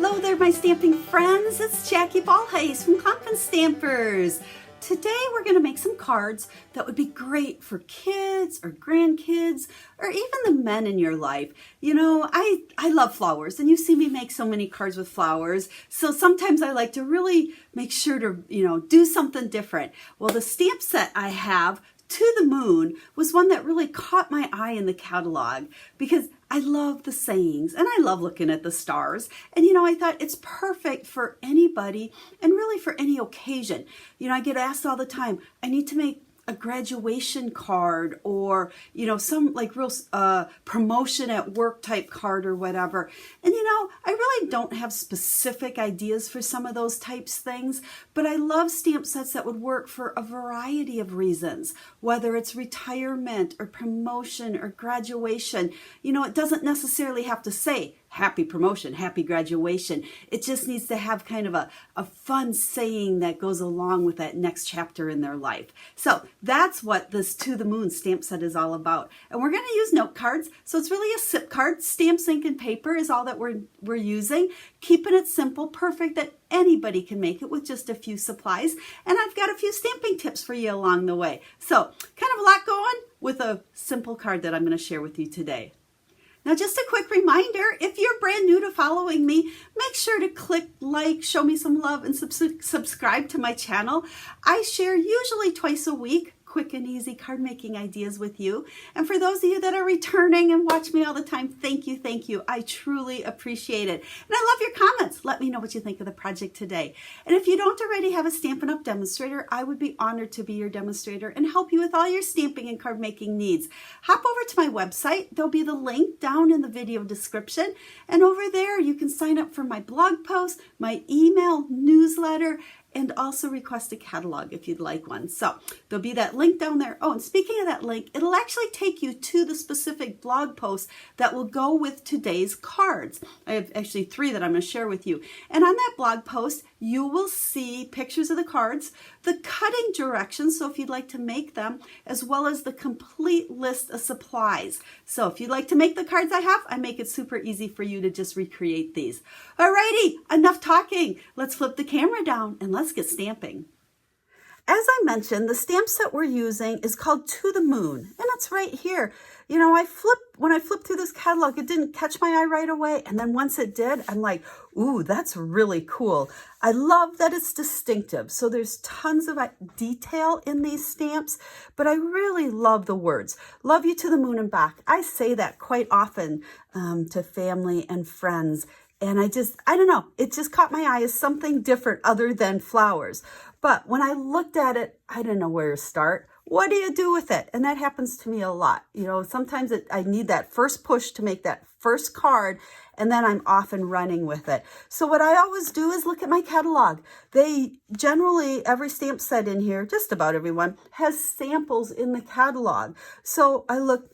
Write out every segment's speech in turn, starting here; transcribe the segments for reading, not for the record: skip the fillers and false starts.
Hello there, my stamping friends. It's Jackie Bolhuis from Klompen Stampers. Today we're going to make some cards that would be great for kids or grandkids or even the men in your life. You know, I love flowers, and you see me make so many cards with flowers. So sometimes I like to really make sure to, do something different. Well, the stamp set I have, To the Moon, was one that really caught my eye in the catalog because I love the sayings and I love looking at the stars. And, I thought it's perfect for anybody and really for any occasion. I get asked all the time, I need to make a graduation card or, some like real promotion at work type card or whatever. And, I really don't have specific ideas for some of those types things, but I love stamp sets that would work for a variety of reasons, whether it's retirement or promotion or graduation. It doesn't necessarily have to say happy promotion, happy graduation. It just needs to have kind of a fun saying that goes along with that next chapter in their life. So that's what this To the Moon stamp set is all about. And we're going to use note cards. So it's really a SIP card. Stamps, ink, and paper is all that we're using. Keeping it simple, perfect, that anybody can make it with just a few supplies. And I've got a few stamping tips for you along the way. So kind of a lot going with a simple card that I'm going to share with you today. Now, just a quick reminder, if you're brand new to following me, make sure to click like, show me some love, and subscribe to my channel. I share usually twice a week quick and easy card making ideas with you. And for those of you that are returning and watch me all the time, thank you, thank you. I truly appreciate it. And I love your comments. Let me know what you think of the project today. And if you don't already have a Stampin' Up! Demonstrator, I would be honored to be your demonstrator and help you with all your stamping and card making needs. Hop over to my website. There'll be the link down in the video description. And over there, you can sign up for my blog post, my email newsletter, and also request a catalog if you'd like one. So there'll be that link down there. Oh, and speaking of that link, it'll actually take you to the specific blog post that will go with today's cards. I have actually 3 that I'm going to share with you. And on that blog post, you will see pictures of the cards, the cutting directions, so if you'd like to make them, as well as the complete list of supplies. So if you'd like to make the cards I have, I make it super easy for you to just recreate these. Alrighty, enough talking. Let's flip the camera down and let's get stamping. As I mentioned, the stamp set we're using is called To the Moon, and it's right here. When I flipped through this catalog, it didn't catch my eye right away, and then once it did, I'm like, ooh, that's really cool. I love that it's distinctive. So there's tons of detail in these stamps, but I really love the words. Love you to the moon and back. I say that quite often to family and friends. And I don't know, it just caught my eye as something different other than flowers. But when I looked at it, I didn't know where to start. What do you do with it? And that happens to me a lot. Sometimes I need that first push to make that first card, and then I'm off and running with it. So what I always do is look at my catalog. They generally, every stamp set in here, just about everyone, has samples in the catalog. So I look,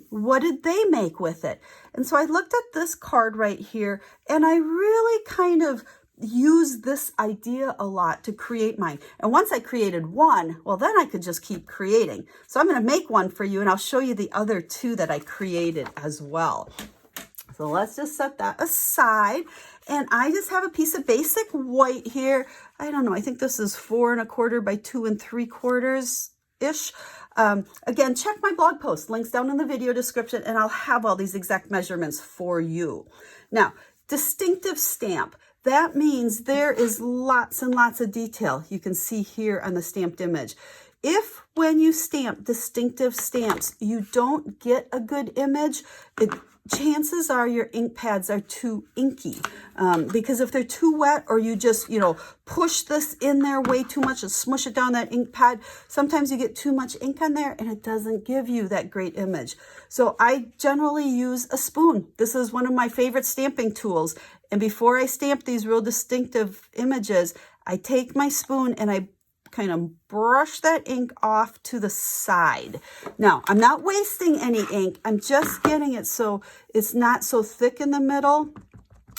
what did they make with it? And so I looked at this card right here, and I really kind of use this idea a lot to create mine. And once I created one, well, then I could just keep creating. So I'm going to make one for you, and I'll show you the other 2 that I created as well. So let's just set that aside. And I just have a piece of basic white here. I don't know, I think this is 4 1/4 by 2 3/4-ish. Again, check my blog post, links down in the video description, and I'll have all these exact measurements for you. Now, distinctive stamp. That means there is lots and lots of detail you can see here on the stamped image. If when you stamp distinctive stamps, you don't get a good image, chances are your ink pads are too inky. Because if they're too wet, or you just, push this in there way too much and smush it down that ink pad, sometimes you get too much ink on there and it doesn't give you that great image. So I generally use a spoon. This is one of my favorite stamping tools. And before I stamp these real distinctive images, I take my spoon and I kind of brush that ink off to the side. Now, I'm not wasting any ink. I'm just getting it so it's not so thick in the middle.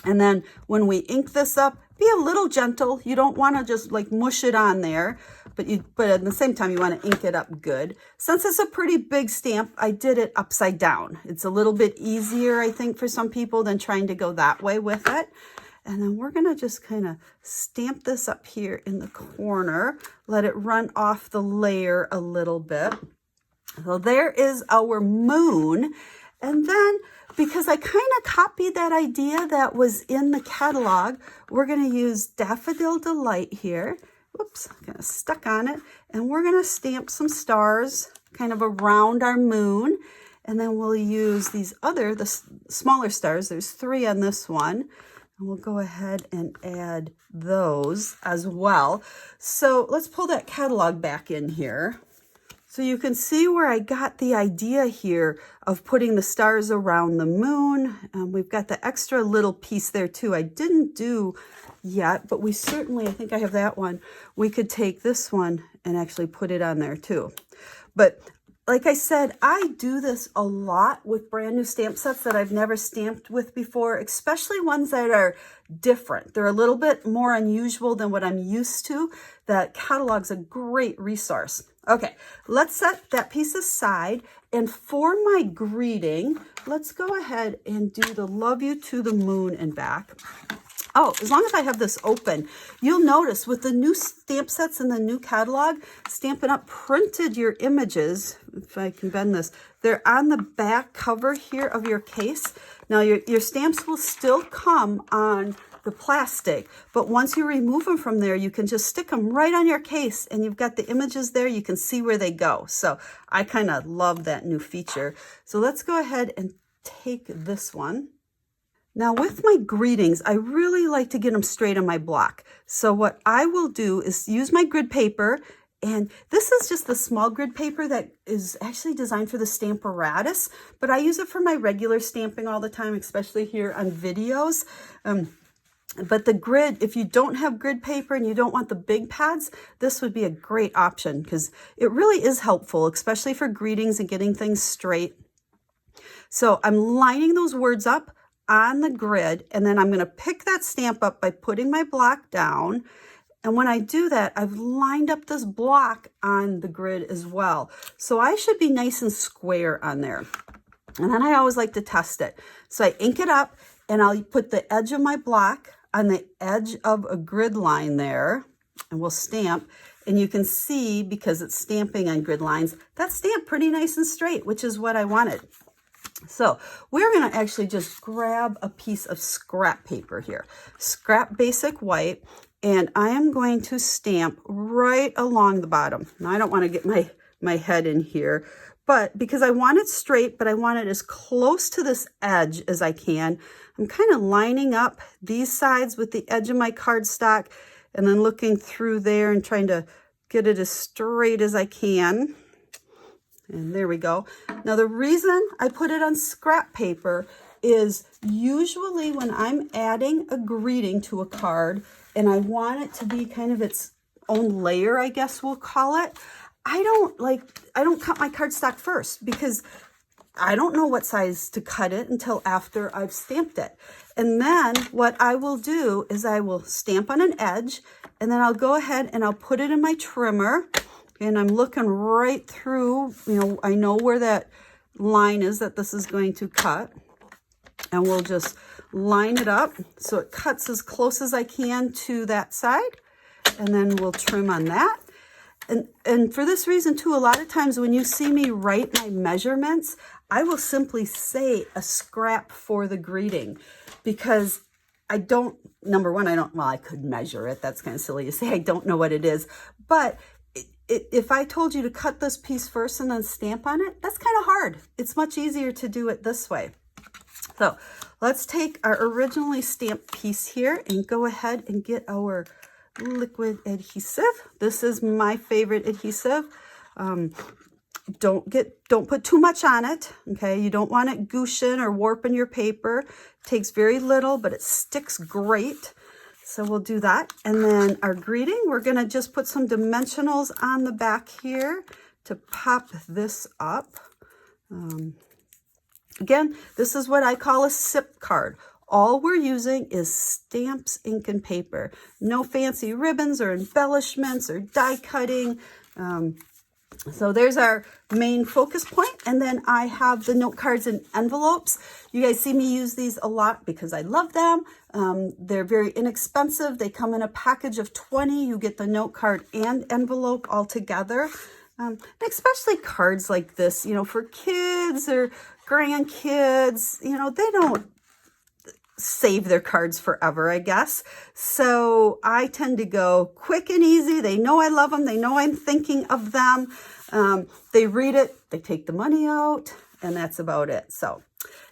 And then when we ink this up, be a little gentle. You don't want to just like mush it on there, but at the same time, you want to ink it up good. Since it's a pretty big stamp, I did it upside down. It's a little bit easier, I think, for some people than trying to go that way with it. And then we're gonna just kind of stamp this up here in the corner, let it run off the layer a little bit. So there is our moon. And then, because I kind of copied that idea that was in the catalog, we're going to use Daffodil Delight here. Whoops, kind of stuck on it. And we're going to stamp some stars kind of around our moon. And then we'll use these the smaller stars. There's 3 on this one. And we'll go ahead and add those as well. So let's pull that catalog back in here. So you can see where I got the idea here of putting the stars around the moon. We've got the extra little piece there too. I didn't do yet, but we certainly, I think I have that one. We could take this one and actually put it on there too. But like I said, I do this a lot with brand new stamp sets that I've never stamped with before, especially ones that are different. They're a little bit more unusual than what I'm used to. That catalog's a great resource. Okay, let's set that piece aside. And for my greeting, let's go ahead and do the Love You to the Moon and Back. Oh, as long as I have this open, you'll notice with the new stamp sets in the new catalog, Stampin' Up! Printed your images, if I can bend this, they're on the back cover here of your case. Now your stamps will still come on the plastic, but once you remove them from there, you can just stick them right on your case and you've got the images there. You can see where they go. So I kind of love that new feature. So let's go ahead and take this one. Now with my greetings, I really like to get them straight on my block. So what I will do is use my grid paper, and this is just the small grid paper that is actually designed for the Stamparatus, but I use it for my regular stamping all the time, especially here on videos. But the grid, if you don't have grid paper and you don't want the big pads, this would be a great option because it really is helpful, especially for greetings and getting things straight. So I'm lining those words up on the grid, and then I'm going to pick that stamp up by putting my block down. And when I do that, I've lined up this block on the grid as well. So I should be nice and square on there. And then I always like to test it. So I ink it up and I'll put the edge of my block on the edge of a grid line there, and we'll stamp. And you can see, because it's stamping on grid lines, that's stamped pretty nice and straight, which is what I wanted. So we're going to actually just grab a piece of scrap paper here, scrap basic white, and I am going to stamp right along the bottom. Now I don't want to get my head in here, but because I want it straight, but I want it as close to this edge as I can, I'm kind of lining up these sides with the edge of my cardstock and then looking through there and trying to get it as straight as I can. And there we go. Now the reason I put it on scrap paper is usually when I'm adding a greeting to a card and I want it to be kind of its own layer, I guess we'll call it, I don't cut my cardstock first because I don't know what size to cut it until after I've stamped it. And then what I will do is I will stamp on an edge, and then I'll go ahead and I'll put it in my trimmer. And I'm looking right through, I know where that line is that this is going to cut. And we'll just line it up so it cuts as close as I can to that side. And then we'll trim on that. And for this reason too, a lot of times when you see me write my measurements, I will simply say a scrap for the greeting because I don't, number one, I could measure it. That's kind of silly to say. I don't know what it is. But if I told you to cut this piece first and then stamp on it, that's kind of hard. It's much easier to do it this way. So let's take our originally stamped piece here and go ahead and get our liquid adhesive. This is my favorite adhesive. Don't put too much on it, okay? You don't want it gooshing or warping your paper. It takes very little, but it sticks great. So we'll do that. And then our greeting, we're gonna just put some dimensionals on the back here to pop this up. Again, this is what I call a SIP card. All we're using is stamps, ink, and paper. No fancy ribbons or embellishments or die cutting. So there's our main focus point, and then I have the note cards in envelopes. You guys see me use these a lot because I love them. They're very inexpensive. They come in a package of 20. You get the note card and envelope all together. And especially cards like this, you know, for kids or grandkids, you know, they don't save their cards forever, I guess. So I tend to go quick and easy. They know I love them. They know I'm thinking of them. They read it, they take the money out, and that's about it. So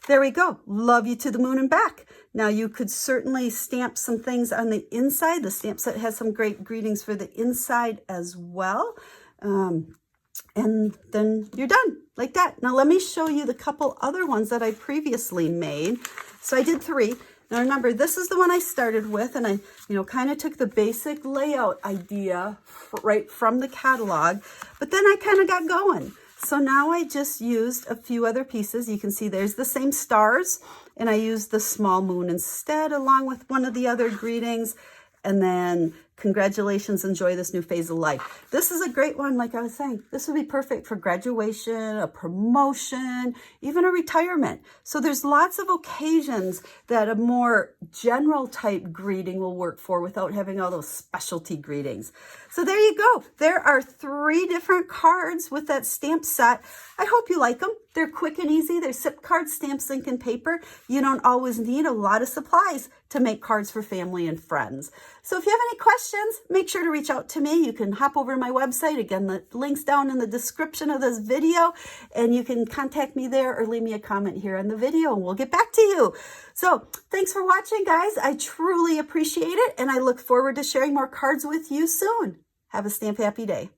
there we go. Love you to the moon and back. Now you could certainly stamp some things on the inside. The stamp set has some great greetings for the inside as well. And then you're done like that. Now let me show you the couple other ones that I previously made. So I did 3. Now remember, this is the one I started with, and I, kind of took the basic layout idea right from the catalog, but then I kind of got going. So now I just used a few other pieces. You can see there's the same stars, and I used the small moon instead, along with one of the other greetings. And then congratulations, enjoy this new phase of life. This is a great one. Like I was saying, this would be perfect for graduation, a promotion, even a retirement. So there's lots of occasions that a more general type greeting will work for without having all those specialty greetings. So there you go. There are 3 different cards with that stamp set. I hope you like them. They're quick and easy. They're SIP cards, stamps, ink, and paper. You don't always need a lot of supplies to make cards for family and friends. So if you have any questions, make sure to reach out to me. You can hop over to my website. Again, the link's down in the description of this video, and you can contact me there or leave me a comment here on the video, and we'll get back to you. So thanks for watching, guys. I truly appreciate it, and I look forward to sharing more cards with you soon. Have a stamp happy day.